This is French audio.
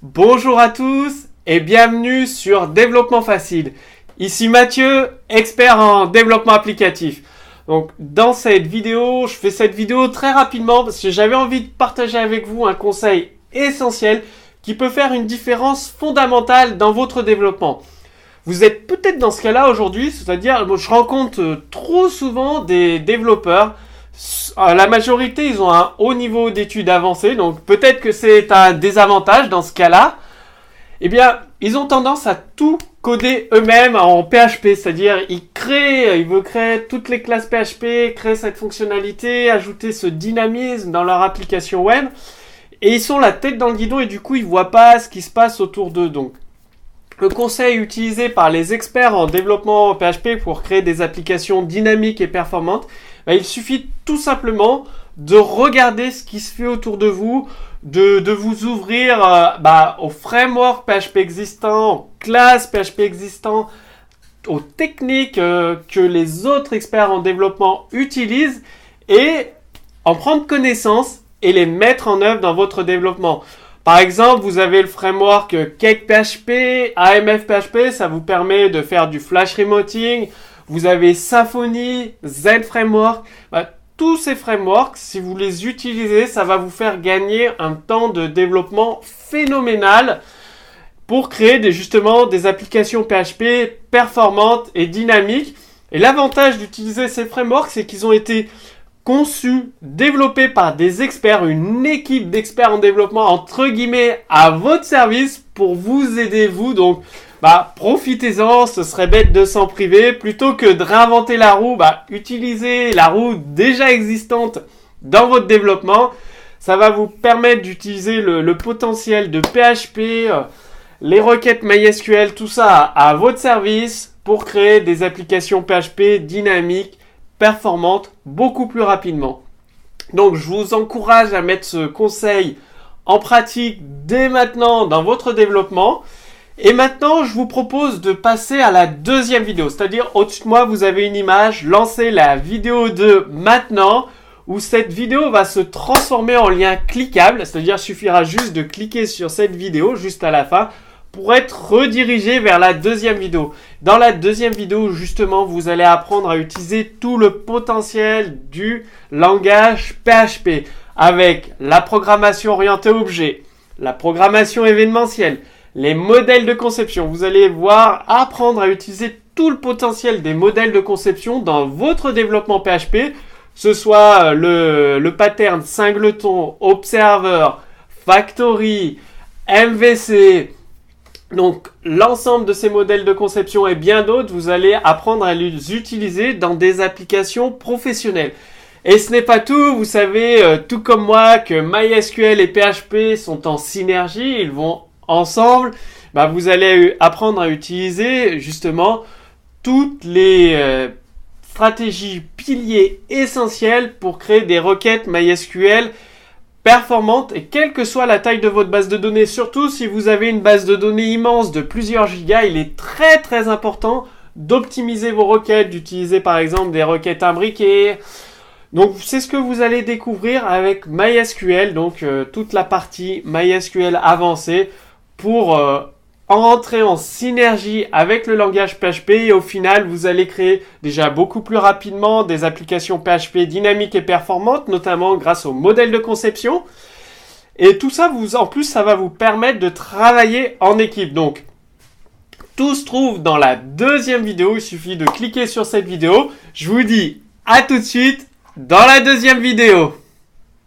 Bonjour à tous et bienvenue sur Développement Facile. Ici Mathieu, expert en développement applicatif. Donc dans cette vidéo, je fais cette vidéo très rapidement parce que j'avais envie de partager avec vous un conseil essentiel qui peut faire une différence fondamentale dans votre développement. Vous êtes peut-être dans ce cas-là aujourd'hui, c'est-à-dire je rencontre trop souvent des développeurs. La majorité, ils ont un haut niveau d'études avancées, donc peut-être que c'est un désavantage dans ce cas-là. Eh bien, ils ont tendance à tout coder eux-mêmes en PHP, c'est-à-dire ils veulent créer toutes les classes PHP, créer cette fonctionnalité, ajouter ce dynamisme dans leur application web, et ils sont la tête dans le guidon et du coup ils voient pas ce qui se passe autour d'eux. Donc, le conseil utilisé par les experts en développement PHP pour créer des applications dynamiques et performantes, il suffit tout simplement de regarder ce qui se fait autour de vous, de vous ouvrir aux frameworks PHP existants, aux classes PHP existants, aux techniques que les autres experts en développement utilisent et en prendre connaissance et les mettre en œuvre dans votre développement. Par exemple, vous avez le framework Cake PHP, AMF PHP, ça vous permet de faire du flash remoting. Vous avez Symfony, Z Framework. Tous ces frameworks, si vous les utilisez, ça va vous faire gagner un temps de développement phénoménal pour créer justement des applications PHP performantes et dynamiques. Et l'avantage d'utiliser ces frameworks, c'est qu'ils ont été conçus, développés par des experts, une équipe d'experts en développement, entre guillemets, à votre service pour vous aider, vous. Donc, profitez-en, ce serait bête de s'en priver. Plutôt que de réinventer la roue, utilisez la roue déjà existante dans votre développement. Ça va vous permettre d'utiliser le potentiel de PHP, les requêtes MySQL, tout ça à votre service pour créer des applications PHP dynamiques, performantes, beaucoup plus rapidement. Donc, je vous encourage à mettre ce conseil en pratique dès maintenant dans votre développement. Et maintenant, je vous propose de passer à la deuxième vidéo. C'est-à-dire, au-dessus de moi, vous avez une image. Lancez la vidéo de maintenant, où cette vidéo va se transformer en lien cliquable. C'est-à-dire, il suffira juste de cliquer sur cette vidéo, juste à la fin, pour être redirigé vers la deuxième vidéo. Dans la deuxième vidéo, justement, vous allez apprendre à utiliser tout le potentiel du langage PHP avec la programmation orientée objet, la programmation événementielle, les modèles de conception. Vous allez apprendre à utiliser tout le potentiel des modèles de conception dans votre développement PHP, ce soit le pattern singleton, observer, factory, MVC. Donc, l'ensemble de ces modèles de conception et bien d'autres, vous allez apprendre à les utiliser dans des applications professionnelles. Et ce n'est pas tout, vous savez, tout comme moi, que MySQL et PHP sont en synergie, ils vont ensemble. Vous allez apprendre à utiliser justement toutes les stratégies piliers essentiels pour créer des requêtes MySQL performantes et quelle que soit la taille de votre base de données. Surtout si vous avez une base de données immense de plusieurs gigas, il est très très important d'optimiser vos requêtes, d'utiliser par exemple des requêtes imbriquées. Donc c'est ce que vous allez découvrir avec MySQL, donc toute la partie MySQL avancée pour entrer en synergie avec le langage PHP et au final vous allez créer déjà beaucoup plus rapidement des applications PHP dynamiques et performantes, notamment grâce au modèle de conception. Et tout ça, en plus, ça va vous permettre de travailler en équipe. Donc, tout se trouve dans la deuxième vidéo. Il suffit de cliquer sur cette vidéo. Je vous dis à tout de suite dans la deuxième vidéo.